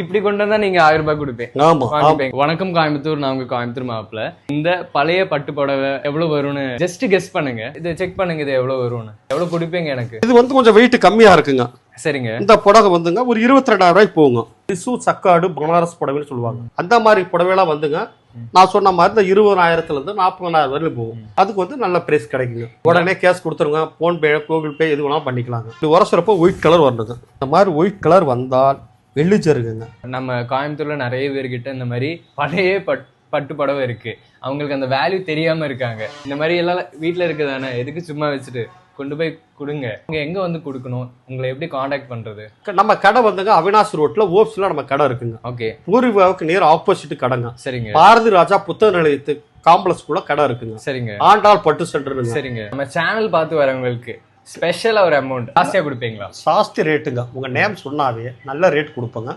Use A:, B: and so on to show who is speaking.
A: இப்படி கொண்டு வந்தா நீங்க 1000 ரூபாய் கொடுப்பேன்.
B: ஆமா.
A: வணக்கம் கோயம்புத்தூர், நான் உங்க கோயம்புத்தூர் மாப்பிள்ள. இந்த பழைய பட்டு புடவை எவ்வளவு வரும்னு ஜஸ்ட் கெஸ் பண்ணுங்க. இதை செக் பண்ணுங்க, இது எவ்வளவு வரும்னு. எவ்வளவு கொடுப்பீங்க எனக்கு?
B: இது வந்து கொஞ்சம் வெயிட் கம்மியா இருக்குங்க.
A: சரிங்க.
B: இந்த புடவை வந்துங்க ஒரு 22,000 ரூபாய்க்கு போகுங்க. டிசு சக்காடு பனாரஸ் புடவைன்னு சொல்லுவாங்க. அந்த மாதிரி புடவைலாம் வந்துங்க நான் சொன்ன மாதிரி இந்த 20,000 இருந்து 40,000 வரையிலும் போகும். அதுக்கு வந்து நல்ல பிரைஸ் கிடைக்குங்க. உடனே கேஷ் கொடுத்துருங்க, போன்பே கூகுள் பே எது வேணாலும் பண்ணிக்கலாங்க. இது உரசுறப்போ ஒயிட் கலர் வரணுங்க. இந்த மாதிரி ஒயிட் கலர் வந்தால் வெள்ளிச்சருக்குங்க.
A: நம்ம கோயம்புத்தூர்ல நிறைய பேர்கிட்ட இந்த மாதிரி பழைய பட்டு புடவை இருக்கு. அவங்களுக்கு அந்த வேல்யூ தெரியாம இருக்காங்க. இந்த மாதிரி எல்லாம் வீட்டுல இருக்குதானே, எதுக்கு சும்மா வச்சுட்டு கொண்டு போய் கொடுங்க. நீங்க எங்க வந்து கொடுக்கணும், உங்களை எப்படி காண்டாக்ட் பண்றது?
B: நம்ம கடை வந்துங்க அவினாஷ் ரோட்ல ஓப்ஸ்ல நம்ம கடை இருக்குங்க.
A: ஓகே.
B: பூர்விகாவுக்கு நேர் ஆப்போசிட் கடைங்க.
A: சரிங்க.
B: பாரதி ராஜா புத்தக நிலையத்து காம்ப்ளெக்ஸ் கூட கடை இருக்குங்க.
A: சரிங்க.
B: ஆண்டாள் பட்டு சென்டர்.
A: சரிங்க. நம்ம சேனல் பார்த்து வரவங்களுக்கு ஸ்பெஷலா ஒரு அமௌண்ட் ஜாஸ்தியா கொடுப்பீங்களா?
B: சாஸ்தி ரேட்டுங்க. உங்க நேம் சொன்னாவே நல்ல ரேட் கொடுப்பங்க.